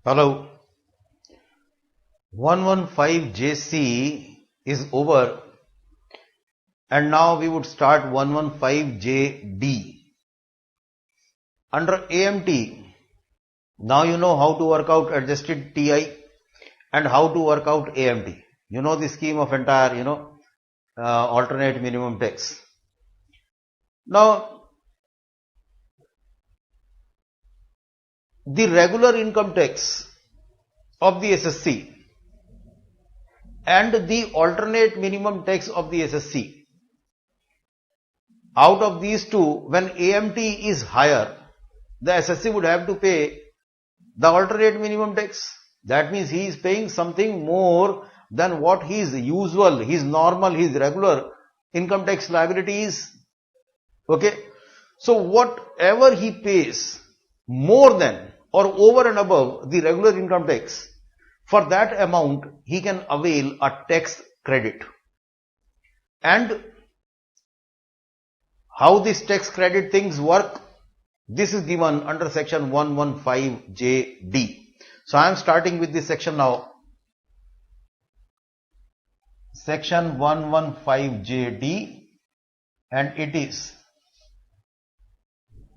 Hello. 115JC is over and now we would start 115JD. Under AMT, now you know how to work out adjusted TI and how to work out AMT. You know the scheme of entire, alternate minimum tax. Now, the regular income tax of the SSC and the alternate minimum tax of the SSC. Out of these two, when AMT is higher, the SSC would have to pay the alternate minimum tax. That means he is paying something more than what his usual, his normal, his regular income tax liability is. Okay. So whatever he pays more than or over and above the regular income tax, for that amount he can avail a tax credit. And how this tax credit things work, this is given under section 115JD. So I am starting with this section now. Section 115JD, and it is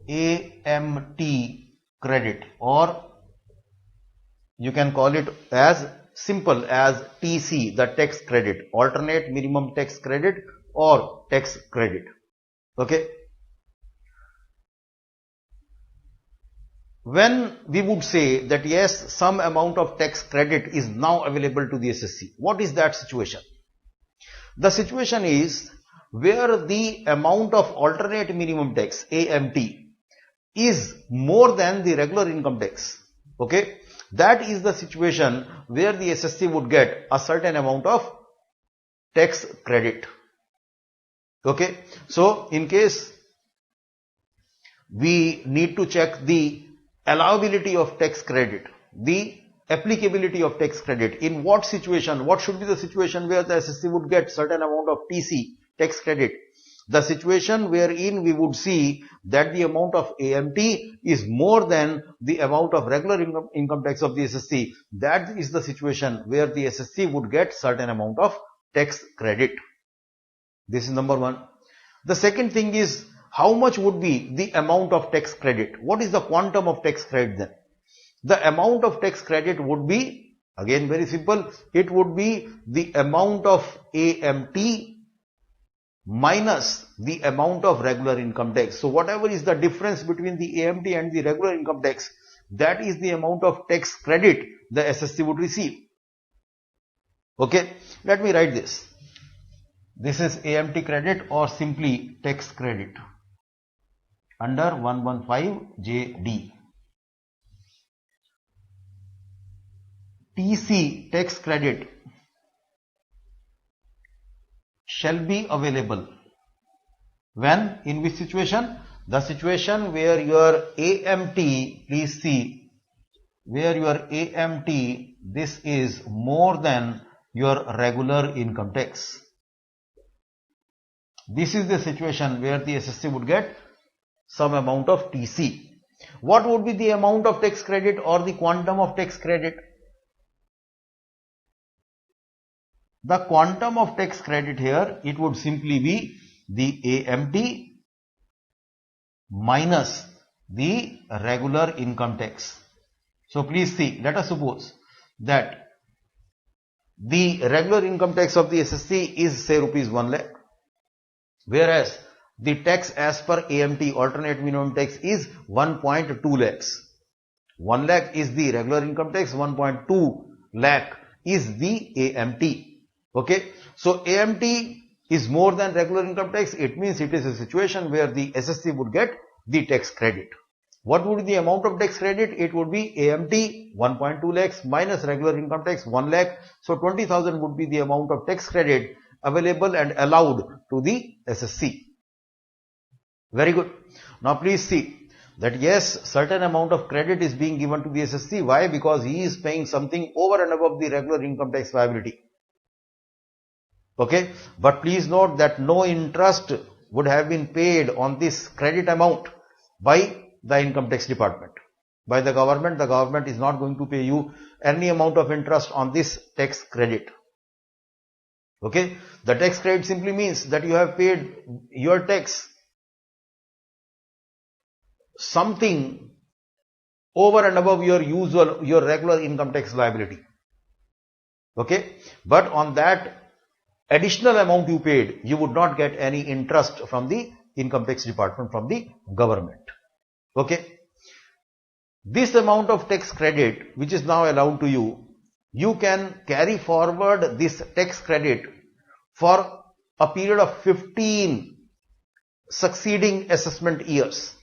AMT credit, or you can call it as simple as TC, the tax credit, alternate minimum tax credit or tax credit. Okay. When we would say that yes, some amount of tax credit is now available to the SSC, what is that situation? The situation is where the amount of alternate minimum tax, AMT, is more than the regular income tax. Okay. That is the situation where the SSC would get a certain amount of tax credit. Okay. So in case we need to check the allowability of tax credit, the applicability of tax credit, in what situation, what should be the situation where the SSC would get certain amount of TC, tax credit? The situation wherein we would see that the amount of AMT is more than the amount of regular income tax of the SSC. That is the situation where the SSC would get certain amount of tax credit. This is number one. The second thing is, how much would be the amount of tax credit? What is the quantum of tax credit then? The amount of tax credit would be, again very simple, it would be the amount of AMT minus the amount of regular income tax. So whatever is the difference between the AMT and the regular income tax, that is the amount of tax credit the SSC would receive. Okay, let me write this. This is AMT credit or simply tax credit under 115JD. TC, tax credit, shall be available when, in which situation? The situation where your AMT, please see, where your AMT, this is more than your regular income tax. This is the situation where the SSC would get some amount of TC. What would be the amount of tax credit or the quantum of tax credit? The quantum of tax credit here, it would simply be the AMT minus the regular income tax. So please see, let us suppose that the regular income tax of the SSC is say rupees 1 lakh, whereas the tax as per AMT, alternate minimum tax, is 1.2 lakhs. 1 lakh is the regular income tax, 1.2 lakh is the AMT. Okay, so AMT is more than regular income tax. It means it is a situation where the SSC would get the tax credit. What would be the amount of tax credit? It would be AMT 1.2 lakhs minus regular income tax 1 lakh. So 20,000 would be the amount of tax credit available and allowed to the SSC. Very good. Now please see that yes, certain amount of credit is being given to the SSC. Why? Because he is paying something over and above the regular income tax liability. Okay, but please note that no interest would have been paid on this credit amount by the income tax department. by the government. The government is not going to pay you any amount of interest on this tax credit. Okay, the tax credit simply means that you have paid your tax something over and above your regular income tax liability. Okay, but on that additional amount you paid, you would not get any interest from the income tax department, from the government. Okay, this amount of tax credit which is now allowed to you, you can carry forward this tax credit for a period of 15 succeeding assessment years.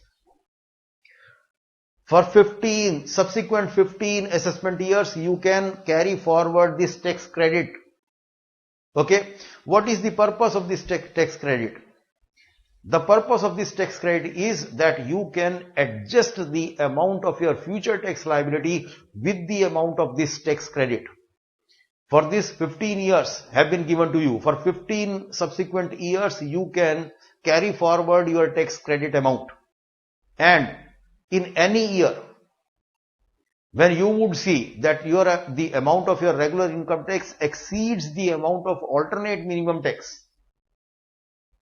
For subsequent 15 assessment years, you can carry forward this tax credit. Okay, what is the purpose of this tax credit? The purpose of this tax credit is that you can adjust the amount of your future tax liability with the amount of this tax credit. For this 15 years have been given to you. For 15 subsequent years, you can carry forward your tax credit amount. And in any year, when you would see that the amount of your regular income tax exceeds the amount of alternate minimum tax.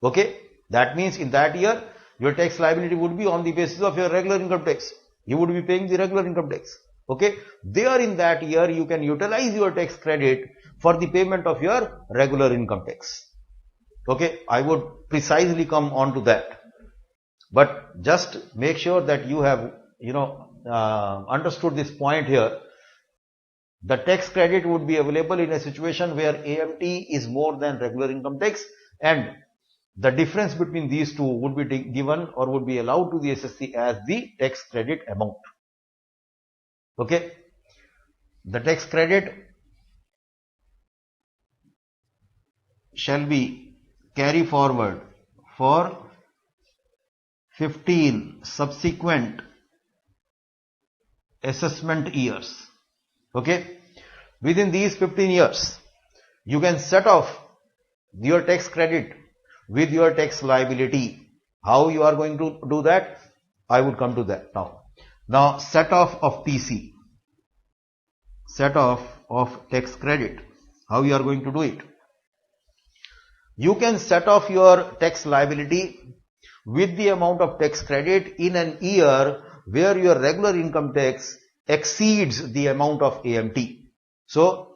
Okay, that means in that year, your tax liability would be on the basis of your regular income tax. You would be paying the regular income tax. Okay, there in that year, you can utilize your tax credit for the payment of your regular income tax. Okay, I would precisely come on to that. But just make sure that you have, understood this point here. The tax credit would be available in a situation where AMT is more than regular income tax, and the difference between these two would be given or would be allowed to the SSC as the tax credit amount. Okay, the tax credit shall be carried forward for 15 subsequent assessment years. Okay, within these 15 years, you can set off your tax credit with your tax liability. How you are going to do that? I would come to that now. Now, set off of TC, set off of tax credit. How you are going to do it? You can set off your tax liability with the amount of tax credit in an year where your regular income tax exceeds the amount of AMT. So,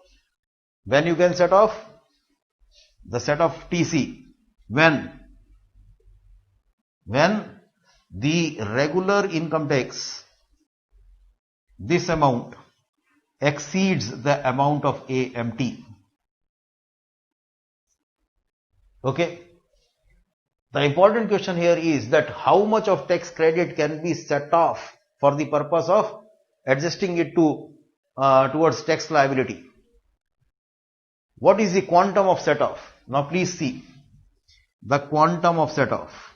when you can set off? The set off TC. When the regular income tax, this amount exceeds the amount of AMT. Okay. The important question here is that how much of tax credit can be set off for the purpose of adjusting it to towards tax liability. What is the quantum of set off? Now please see the quantum of set off.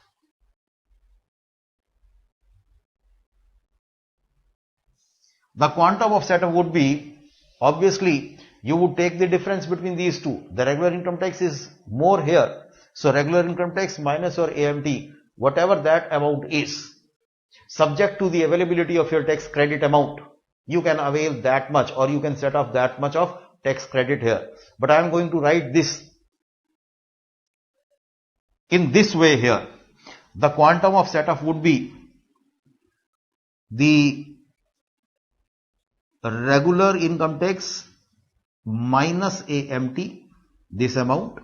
The quantum of set off would be, obviously, you would take the difference between these two. The regular income tax is more here. So regular income tax minus your AMT, whatever that amount is, subject to the availability of your tax credit amount, you can avail that much or you can set off that much of tax credit here. But I am going to write this in this way here. The quantum of set off would be the regular income tax minus AMT, this amount,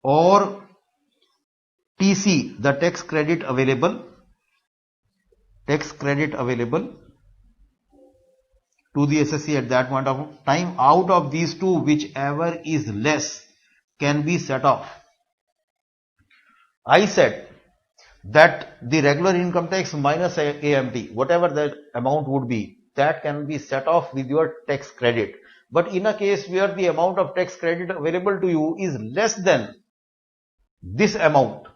or TC, the tax credit available to the SSC at that point of time. Out of these two, whichever is less can be set off. I said that the regular income tax minus AMT, whatever that amount would be, that can be set off with your tax credit. But in a case where the amount of tax credit available to you is less than this amount,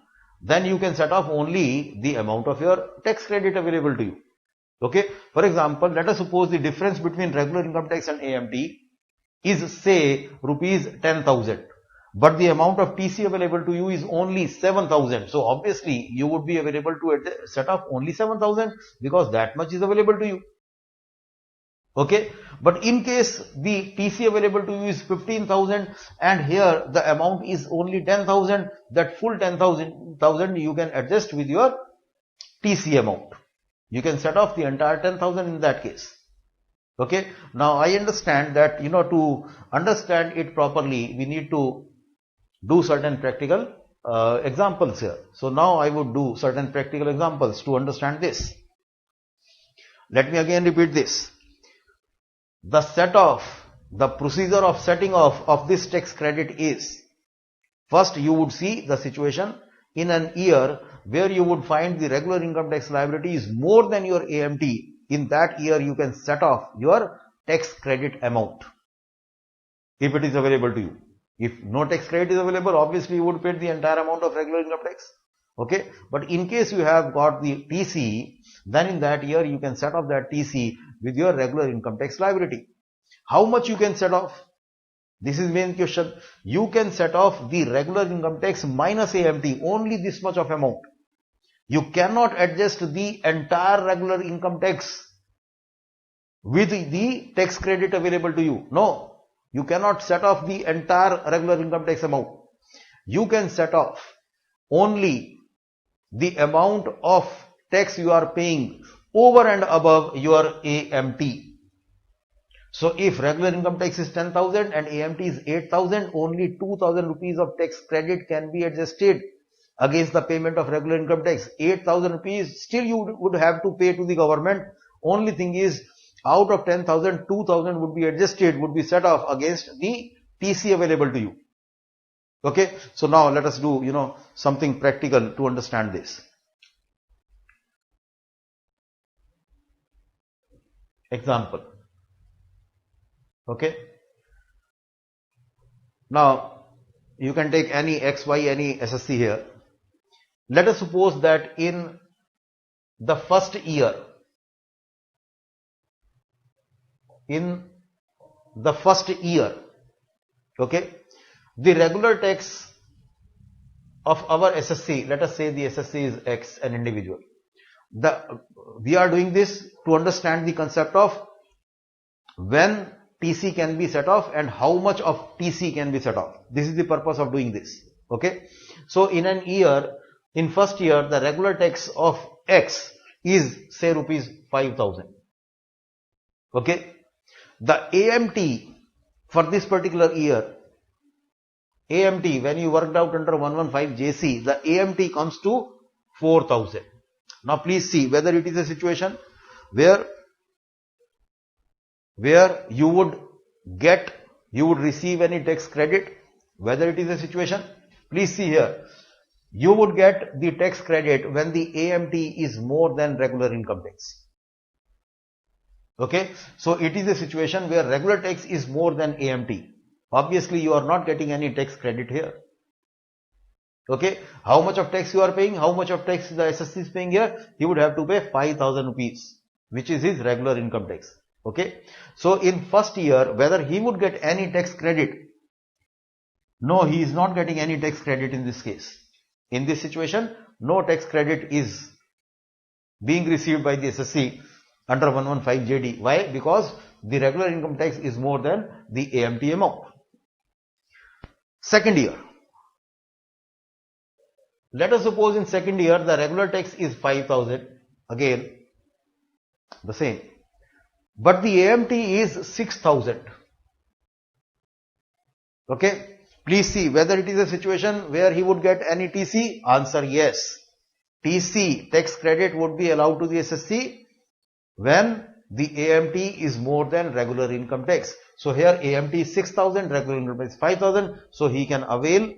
then you can set off only the amount of your tax credit available to you. Okay. For example, let us suppose the difference between regular income tax and AMT is, say, rupees 10,000. but the amount of TC available to you is only 7,000. So obviously you would be available to set off only 7,000 because that much is available to you. Okay, but in case the TC available to you is 15,000 and here the amount is only 10,000, that full 10,000 you can adjust with your TC amount. You can set off the entire 10,000 in that case. Okay, now I understand that, to understand it properly, we need to do certain practical examples here. So now I would do certain practical examples to understand this. Let me again repeat this. The procedure of setting off of this tax credit is, first you would see the situation in an year where you would find the regular income tax liability is more than your AMT. In that year you can set off your tax credit amount if it is available to you. If no tax credit is available, obviously you would pay the entire amount of regular income tax. Okay, but in case you have got the TC, then in that year you can set off that TC with your regular income tax liability. How much you can set off? This is main question. You can set off the regular income tax minus AMT, only this much of amount. You cannot adjust the entire regular income tax with the tax credit available to you. No, you cannot set off the entire regular income tax amount. You can set off only the amount of tax you are paying over and above your AMT. So if regular income tax is 10,000 and AMT is 8,000, only 2,000 rupees of tax credit can be adjusted against the payment of regular income tax. 8,000 rupees still you would have to pay to the government. Only thing is, out of 10,000, 2,000 would be adjusted, would be set off against the TC available to you. Okay, so now let us do, something practical to understand this. Example. Okay, now you can take any XY, any SSC here. Let us suppose that in the first year, okay, the regular tax of our SSC, let us say the SSC is X, an individual. We are doing this to understand the concept of when TC can be set off and how much of TC can be set off. This is the purpose of doing this. Okay, so in an year, in first year, the regular tax of X is say rupees 5,000. Okay, the AMT for this particular year, AMT, when you worked out under 115 JC, the AMT comes to 4,000. Now please see whether it is a situation where you would receive any tax credit, whether it is a situation. Please see here, you would get the tax credit when the AMT is more than regular income tax. Okay, so it is a situation where regular tax is more than AMT. Obviously you are not getting any tax credit here. Okay, how much of tax you are paying, how much of tax the SSC is paying here? He would have to pay 5,000 rupees, which is his regular income tax. Okay, so in first year, whether he would get any tax credit? No, he is not getting any tax credit in this case. In this situation, no tax credit is being received by the SSC under 115 JD. Why? Because the regular income tax is more than the AMT amount. Second year. Let us suppose in second year the regular tax is 5,000. Again, the same. But the AMT is 6,000. Okay. Please see whether it is a situation where he would get any TC. Answer yes. TC, tax credit, would be allowed to the SSC when the AMT is more than regular income tax. So here AMT is 6,000, regular income tax is 5,000. So he can avail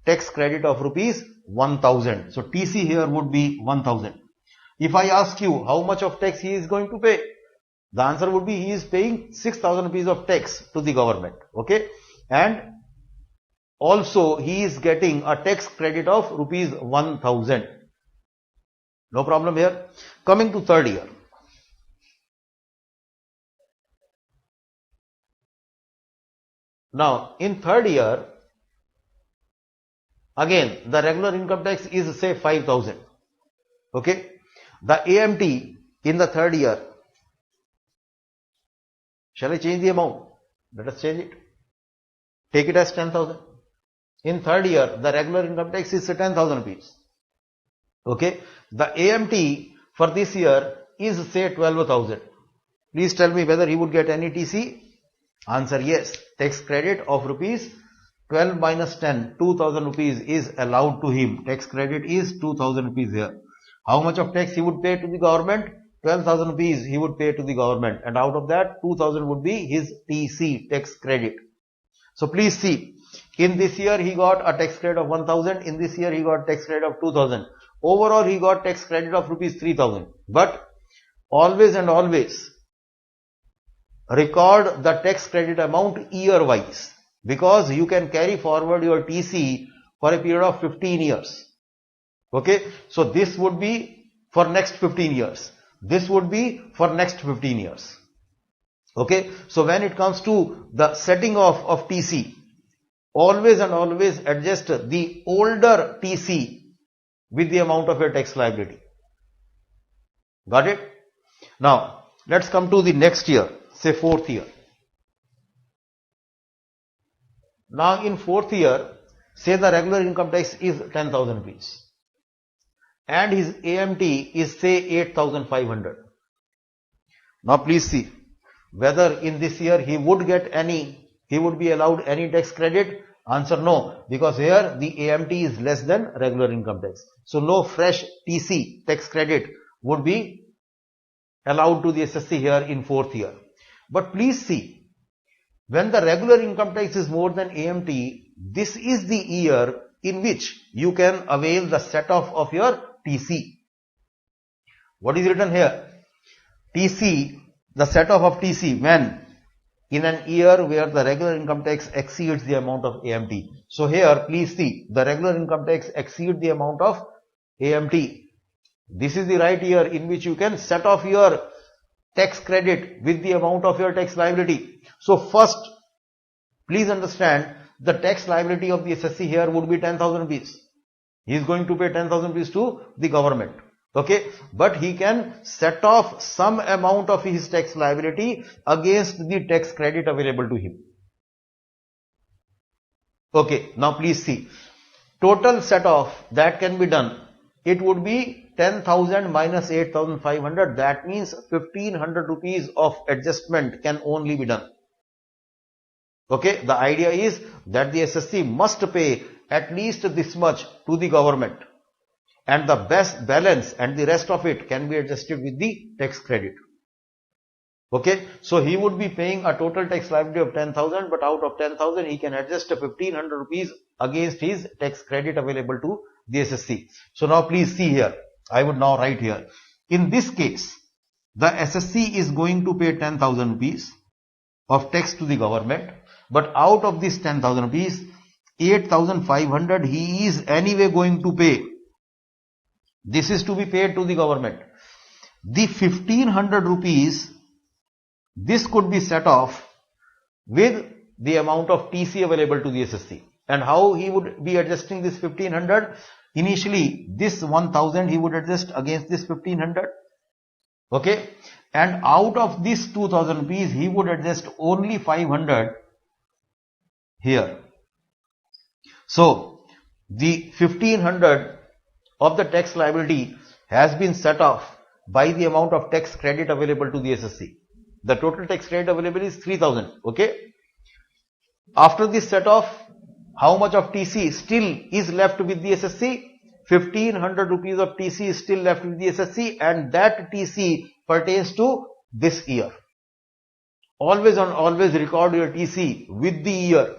tax credit of rupees 1,000. So TC here would be 1,000. If I ask you how much of tax he is going to pay, the answer would be he is paying 6,000 rupees of tax to the government. Okay, and also he is getting a tax credit of rupees 1,000. No problem here. Coming to third year. Now in third year, Again, the regular income tax is say 5,000. Okay. The AMT in the third year, shall I change the amount? Let us change it. Take it as 10,000. In third year, the regular income tax is 10,000 rupees. Okay. The AMT for this year is say 12,000. Please tell me whether he would get any TC. Answer yes. Tax credit of rupees 12 minus 10, 2,000 rupees is allowed to him. Tax credit is 2,000 rupees here. How much of tax he would pay to the government? 12,000 rupees he would pay to the government, and out of that 2,000 would be his TC, tax credit. So please see, in this year he got a tax credit of 1,000, in this year he got tax credit of 2,000. Overall he got tax credit of rupees 3,000. But always and always record the tax credit amount year wise, because you can carry forward your TC for a period of 15 years. Okay, so this would be for next 15 years. This would be for next 15 years. Okay, so when it comes to the setting off of TC, always and always adjust the older TC with the amount of your tax liability. Got it? Now, let's come to the next year, say fourth year. Now, in fourth year, say the regular income tax is 10,000 rupees. And his AMT is say 8,500. Now please see whether in this year he would be allowed any tax credit. Answer no, because here the AMT is less than regular income tax. So no fresh TC, tax credit, would be allowed to the SSC here in fourth year. But please see, when the regular income tax is more than AMT, this is the year in which you can avail the set off of your TC. What is written here? TC, the set off of TC when in an year where the regular income tax exceeds the amount of AMT. So here please see, the regular income tax exceeds the amount of AMT. This is the right year in which you can set off your tax credit with the amount of your tax liability. So first, please understand, the tax liability of the SSC here would be 10,000 rupees. He is going to pay 10,000 rupees to the government. Okay, but he can set off some amount of his tax liability against the tax credit available to him. Okay, now please see, total set off that can be done, it would be 10,000 minus 8,500. That means 1,500 rupees of adjustment can only be done. Okay, the idea is that the SSC must pay at least this much to the government, and the best balance and the rest of it can be adjusted with the tax credit. Okay, so he would be paying a total tax liability of 10,000, but out of 10,000 he can adjust 1,500 rupees against his tax credit available to the SSC. So now please see here, I would now write here, in this case the SSC is going to pay 10,000 rupees of tax to the government, but out of this 10,000 rupees, 8,500 he is anyway going to pay. This is to be paid to the government. The 1,500 rupees, this could be set off with the amount of TC available to the SSC. And how he would be adjusting this 1,500? Initially, this 1,000 he would adjust against this 1,500. Okay. And out of this 2,000 rupees, he would adjust only 500 here. So, the 1,500 of the tax liability has been set off by the amount of tax credit available to the SSC. The total tax credit available is 3,000. Okay. After this set off, how much of TC still is left with the SSC? 1,500 rupees of TC is still left with the SSC, and that TC pertains to this year. Always and always record your TC with the year.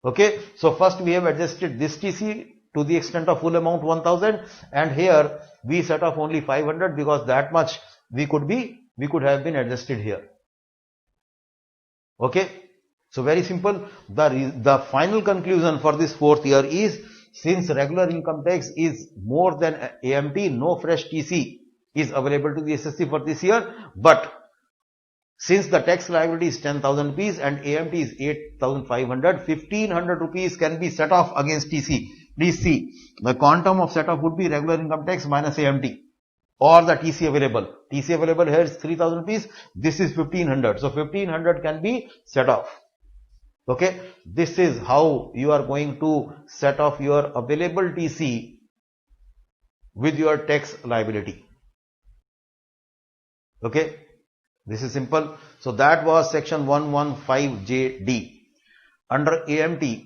Okay, so first we have adjusted this TC to the extent of full amount 1,000, and here we set off only 500 because that much we could have been adjusted here. Okay, so very simple. The final conclusion for this fourth year is, since regular income tax is more than AMT, no fresh TC is available to the SSC for this year, but since the tax liability is 10,000 rupees and AMT is 8,500, 1,500 rupees can be set off against TC. Please see, the quantum of set off would be regular income tax minus AMT or the TC available. TC available here is 3000 rupees. This is 1500. So 1500 can be set off. Okay. This is how you are going to set off your available TC with your tax liability. Okay. This is simple. So that was section 115JD. Under AMT,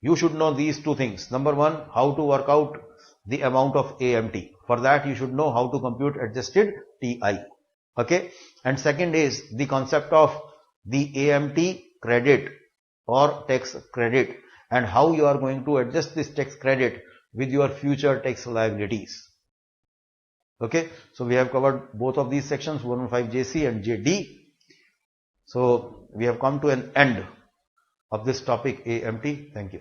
you should know these two things. Number one, how to work out the amount of AMT. For that, you should know how to compute adjusted TI. Okay. And second is the concept of the AMT credit or tax credit and how you are going to adjust this tax credit with your future tax liabilities. Okay. So we have covered both of these sections, 115JC and JD. So we have come to an end of this topic AMT. Thank you.